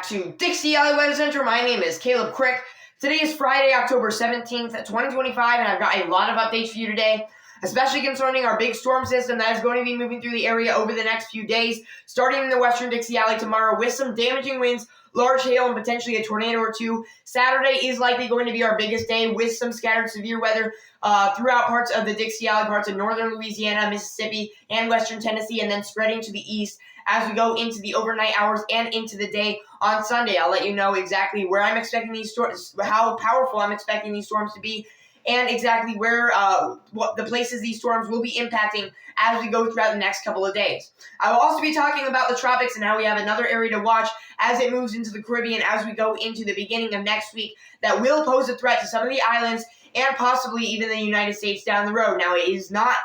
to Dixie Alley Weather Center. My name is Caleb Crick. Today is Friday, October 17th, 2025, and I've got a lot of updates for you today, especially concerning our big storm system that is going to be moving through the area over the next few days, starting in the Western Dixie Alley tomorrow with some damaging winds, large hail, and potentially a tornado or two. Saturday is likely going to be our biggest day with some scattered severe weather throughout parts of the Dixie Alley, parts of northern Louisiana, Mississippi, and western Tennessee, and then spreading to the east as we go into the overnight hours and into the day on Sunday. I'll let you know exactly where I'm expecting these storms, how powerful I'm expecting these storms to be, and exactly where what the places these storms will be impacting as we go throughout the next couple of days. I will also be talking about the tropics and how we have another area to watch as it moves into the Caribbean as we go into the beginning of next week that will pose a threat to some of the islands and possibly even the United States down the road. Now, it is not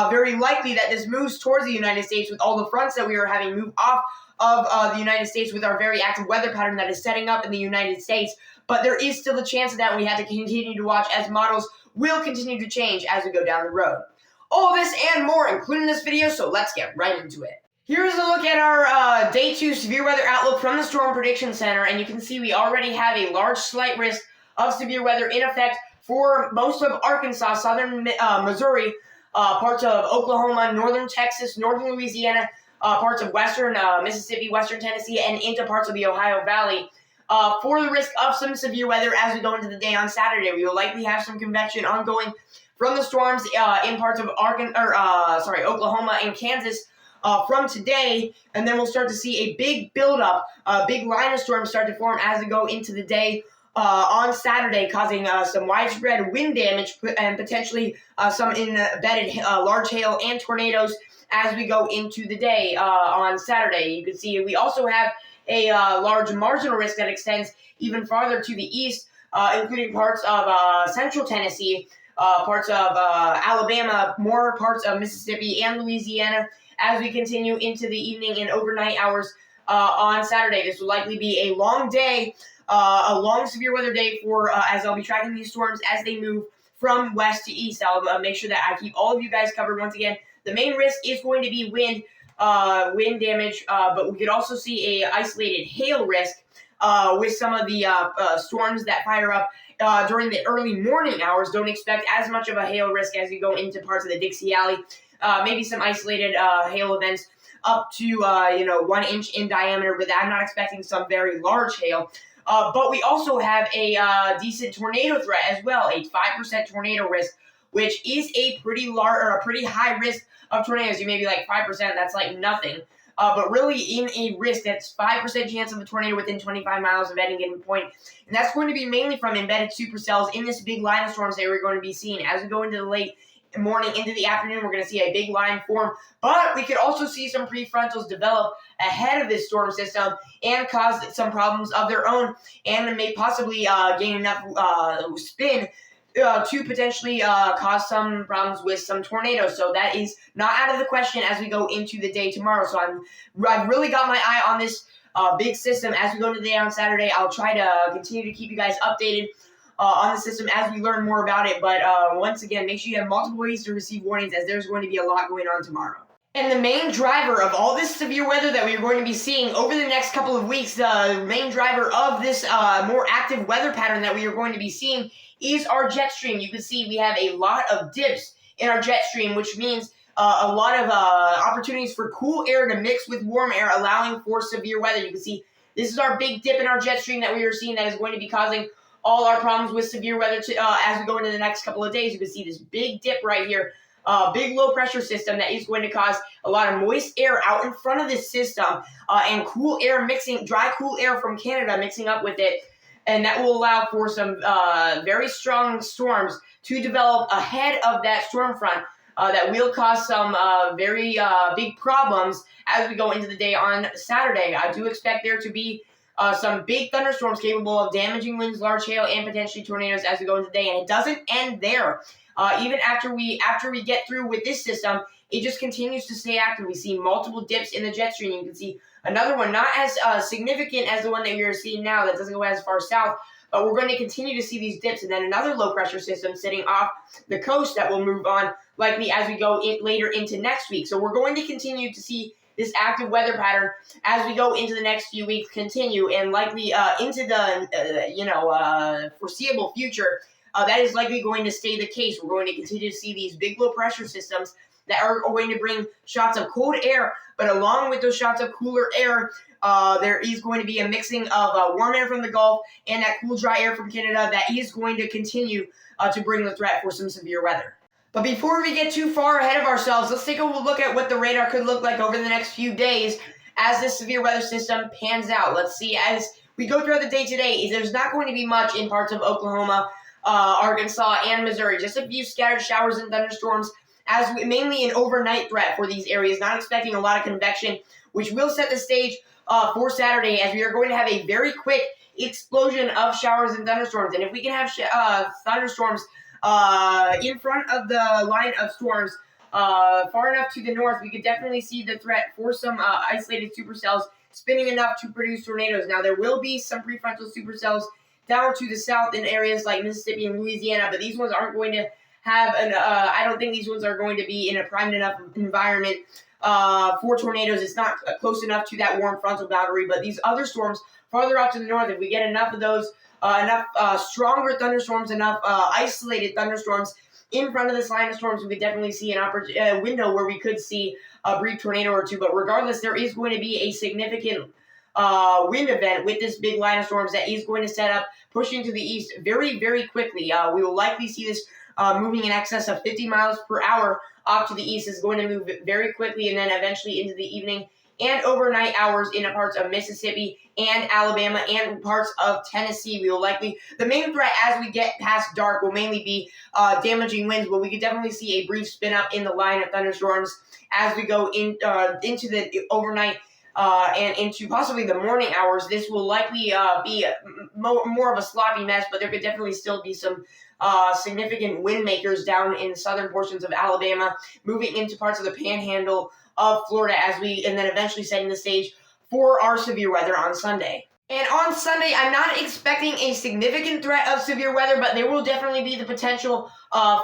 very likely that this moves towards the United States with all the fronts that we are having move off of the United States with our very active weather pattern that is setting up in the United States. But there is still a chance of that, and we have to continue to watch as models will continue to change as we go down the road. All this and more included in this video, so let's get right into it. Here's a look at our Day 2 severe weather outlook from the Storm Prediction Center, and you can see we already have a large slight risk of severe weather in effect for most of Arkansas, southern Missouri, parts of Oklahoma, northern Texas, northern Louisiana, parts of western Mississippi, western Tennessee, and into parts of the Ohio Valley. For the risk of some severe weather as we go into the day on Saturday, we will likely have some convection ongoing from the storms in parts of Oklahoma and Kansas from today, and then we'll start to see a big buildup, a big line of storms start to form as we go into the day on Saturday, causing some widespread wind damage and potentially some embedded large hail and tornadoes as we go into the day on Saturday. You can see we also have a large marginal risk that extends even farther to the east, including parts of central Tennessee, parts of Alabama, more parts of Mississippi and Louisiana as we continue into the evening and overnight hours on Saturday. This will likely be a long day, a long severe weather day for as I'll be tracking these storms as they move from west to east. I'll make sure that I keep all of you guys covered. Once again, the main risk is going to be wind damage, but we could also see a isolated hail risk with some of the storms that fire up during the early morning hours. Don't expect as much of a hail risk as you go into parts of the Dixie Alley. Maybe some isolated hail events up to 1 inch in diameter, but I'm not expecting some very large hail. But we also have a decent tornado threat as well, a 5% tornado risk, which is a pretty large or a pretty high risk of tornadoes. You may be like 5%, that's like nothing. But really in a risk, that's 5% chance of a tornado within 25 miles of any given point. And that's going to be mainly from embedded supercells in this big line of storms that we're going to be seeing. As we go into the late morning into the afternoon, we're going to see a big line form. But we could also see some prefrontals develop ahead of this storm system and cause some problems of their own and may possibly gain enough spin to potentially cause some problems with some tornadoes. So that is not out of the question as we go into the day tomorrow. So I've really got my eye on this big system as we go into the day on Saturday. I'll try to continue to keep you guys updated on the system as we learn more about it. But once again, make sure you have multiple ways to receive warnings as there's going to be a lot going on tomorrow. And the main driver of all this severe weather that we are going to be seeing over the next couple of weeks, the main driver of this more active weather pattern that we are going to be seeing is our jet stream. You can see we have a lot of dips in our jet stream, which means a lot of opportunities for cool air to mix with warm air, allowing for severe weather. You can see this is our big dip in our jet stream that we are seeing that is going to be causing all our problems with severe weather as we go into the next couple of days. You can see this big dip right here. Big low pressure system that is going to cause a lot of moist air out in front of this system and cool air mixing, dry cool air from Canada mixing up with it. And that will allow for some very strong storms to develop ahead of that storm front that will cause some very big problems as we go into the day on Saturday. I do expect there to be some big thunderstorms capable of damaging winds, large hail, and potentially tornadoes as we go into the day. And it doesn't end there. Even after we get through with this system, it just continues to stay active. We see multiple dips in the jet stream. You can see another one, not as significant as the one that we are seeing now that doesn't go as far south, but we're going to continue to see these dips. And then another low-pressure system sitting off the coast that will move on likely as we go later into next week. So we're going to continue to see this active weather pattern as we go into the next few weeks continue, and likely into the foreseeable future. That is likely going to stay the case. We're going to continue to see these big low pressure systems that are going to bring shots of cold air, but along with those shots of cooler air, there is going to be a mixing of warm air from the Gulf and that cool, dry air from Canada that is going to continue to bring the threat for some severe weather. But before we get too far ahead of ourselves, let's take a look at what the radar could look like over the next few days as this severe weather system pans out. Let's see, as we go throughout the day today, there's not going to be much in parts of Oklahoma, Arkansas, and Missouri. Just a few scattered showers and thunderstorms, mainly an overnight threat for these areas. Not expecting a lot of convection, which will set the stage for Saturday, as we are going to have a very quick explosion of showers and thunderstorms. And if we can have thunderstorms in front of the line of storms far enough to the north, we could definitely see the threat for some isolated supercells spinning enough to produce tornadoes. Now, there will be some prefrontal supercells down to the south in areas like Mississippi and Louisiana, but these ones aren't going to have I don't think these ones are going to be in a primed enough environment for tornadoes. It's not close enough to that warm frontal boundary, but these other storms farther out to the north, if we get enough of those, enough stronger thunderstorms, enough isolated thunderstorms in front of this line of storms, we could definitely see an window where we could see a brief tornado or two. But regardless, there is going to be a significant wind event with this big line of storms that is going to set up, pushing to the east very, very quickly. We will likely see this moving in excess of 50 miles per hour off to the east. Is going to move very quickly, and then eventually into the evening and overnight hours in parts of Mississippi and Alabama and parts of Tennessee. We will likely, the main threat as we get past dark will mainly be damaging winds, but we could definitely see a brief spin up in the line of thunderstorms as we go into the overnight and into possibly the morning hours. This will likely be more of a sloppy mess, but there could definitely still be some significant wind makers down in southern portions of Alabama, moving into parts of the panhandle of Florida and then eventually setting the stage for our severe weather on Sunday. And on Sunday, I'm not expecting a significant threat of severe weather, but there will definitely be the potential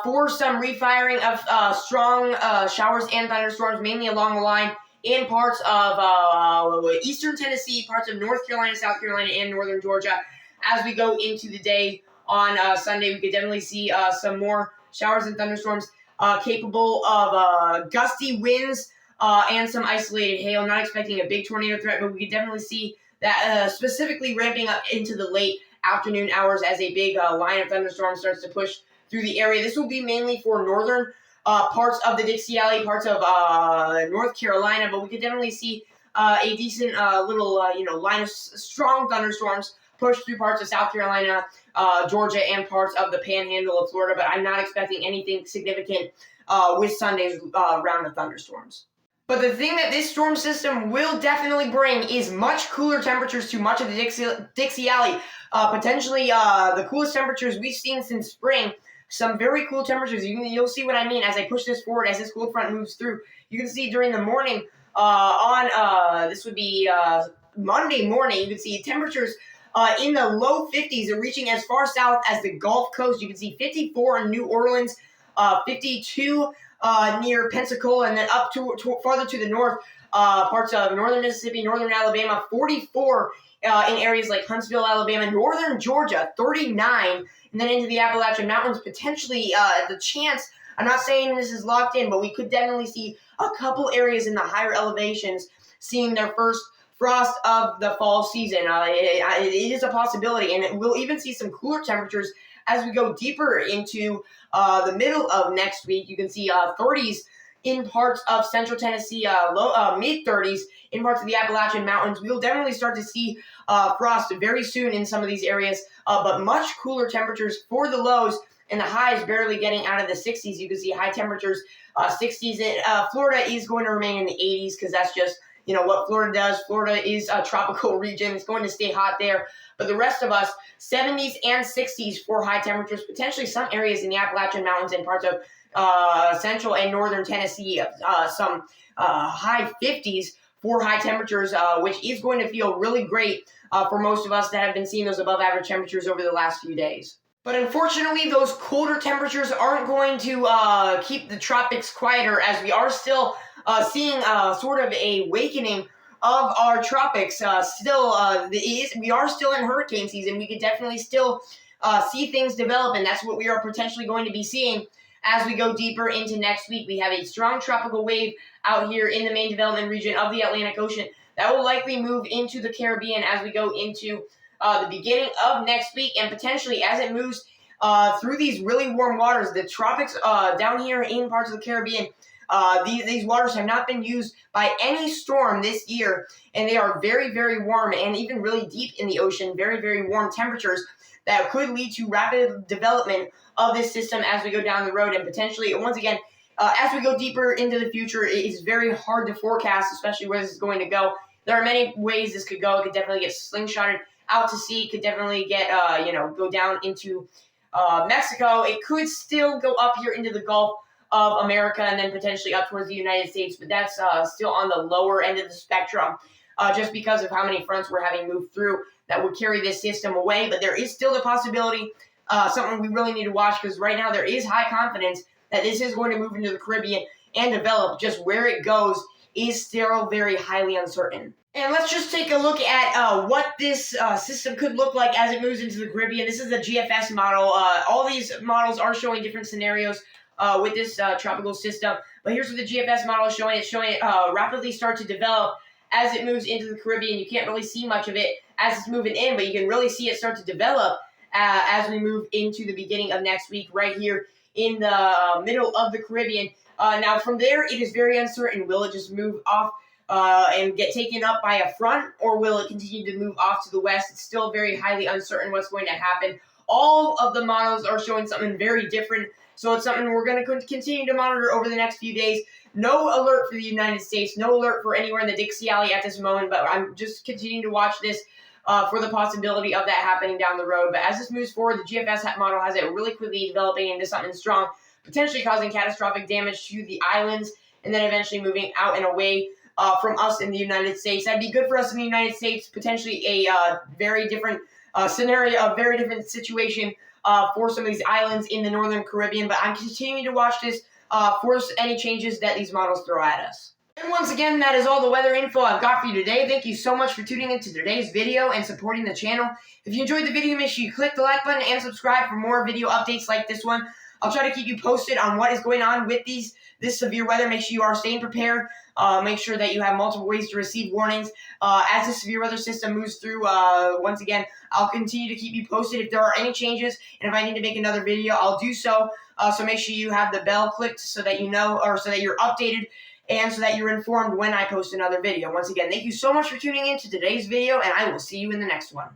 for some refiring of strong showers and thunderstorms, mainly along the line in parts of eastern Tennessee, parts of North Carolina, South Carolina, and northern Georgia. As we go into the day on Sunday, we could definitely see some more showers and thunderstorms capable of gusty winds and some isolated hail. Not expecting a big tornado threat, but we could definitely see that specifically ramping up into the late afternoon hours as a big line of thunderstorms starts to push through the area. This will be mainly for northern parts of the Dixie Alley, parts of North Carolina, but we could definitely see a decent little line of strong thunderstorms push through parts of South Carolina, Georgia, and parts of the panhandle of Florida, but I'm not expecting anything significant with Sunday's round of thunderstorms. But the thing that this storm system will definitely bring is much cooler temperatures to much of the Dixie Alley. Potentially the coolest temperatures we've seen since spring. Some very cool temperatures. You'll see what I mean as I push this forward, as this cold front moves through. You can see during the morning this would be Monday morning, you can see temperatures in the low 50s and reaching as far south as the Gulf Coast. You can see 54 in New Orleans, 52 near Pensacola, and then up to farther to the north, parts of northern Mississippi, northern Alabama, 44 in areas like Huntsville, Alabama, northern Georgia, 39, and then into the Appalachian Mountains, potentially the chance, I'm not saying this is locked in, but we could definitely see a couple areas in the higher elevations seeing their first frost of the fall season. It is a possibility, and we'll even see some cooler temperatures as we go deeper into the middle of next week. You can see 30s in parts of central Tennessee, mid-30s in parts of the Appalachian Mountains. We'll definitely start to see frost very soon in some of these areas, but much cooler temperatures for the lows, and the highs barely getting out of the 60s. You can see high temperatures, 60s. Florida is going to remain in the 80s because that's just what Florida does. Florida is a tropical region. It's going to stay hot there. But the rest of us, 70s and 60s for high temperatures, potentially some areas in the Appalachian Mountains and parts of central and northern Tennessee, some high 50s for high temperatures, which is going to feel really great for most of us that have been seeing those above average temperatures over the last few days. But unfortunately, those colder temperatures aren't going to keep the tropics quieter, as we are still seeing sort of a awakening of our tropics. We are still in hurricane season. We could definitely still see things develop, and that's what we are potentially going to be seeing as we go deeper into next week. We have a strong tropical wave out here in the main development region of the Atlantic Ocean that will likely move into the Caribbean as we go into the beginning of next week, and potentially as it moves through these really warm waters. The tropics down here in parts of the Caribbean, these waters have not been used by any storm this year, and they are very, very warm and even really deep in the ocean, very, very warm temperatures that could lead to rapid development of this system as we go down the road. And potentially, once again, as we go deeper into the future, it is very hard to forecast, especially where this is going to go. There are many ways this could go. It could definitely get slingshotted out to sea. It could definitely get, go down into Mexico. It could still go up here into the Gulf of America and then potentially up towards the United States. But that's still on the lower end of the spectrum just because of how many fronts we're having moved through that would carry this system away. But there is still the possibility, something we really need to watch, because right now there is high confidence that this is going to move into the Caribbean and develop. Just where it goes is still very highly uncertain. And let's just take a look at what this system could look like as it moves into the Caribbean. This is the GFS model. All these models are showing different scenarios with this tropical system. But here's what the GFS model is showing. It's showing it rapidly start to develop as it moves into the Caribbean. You can't really see much of it as it's moving in, but you can really see it start to develop as we move into the beginning of next week right here in the middle of the Caribbean. Now, from there, it is very uncertain. Will it just move off and get taken up by a front, or will it continue to move off to the west? It's still very highly uncertain what's going to happen. All of the models are showing something very different, so it's something we're going to continue to monitor over the next few days. No alert for the United States, no alert for anywhere in the Dixie Alley at this moment, but I'm just continuing to watch this for the possibility of that happening down the road. But as this moves forward, the GFS model has it really quickly developing into something strong, potentially causing catastrophic damage to the islands, and then eventually moving out and away from us in the United States. That'd be good for us in the United States, potentially a very different scenario, a very different situation for some of these islands in the Northern Caribbean. But I'm continuing to watch this for any changes that these models throw at us. And once again, that is all the weather info I've got for you today. Thank you so much for tuning into today's video and supporting the channel. If you enjoyed the video, make sure you click the like button and subscribe for more video updates like this one. I'll try to keep you posted on what is going on with this severe weather. Make sure you are staying prepared. Make sure that you have multiple ways to receive warnings as the severe weather system moves through. Once again, I'll continue to keep you posted if there are any changes, and if I need to make another video, I'll do so. So make sure you have the bell clicked so that you know, or so that you're updated, and so that you're informed when I post another video. Once again, thank you so much for tuning in to today's video, and I will see you in the next one.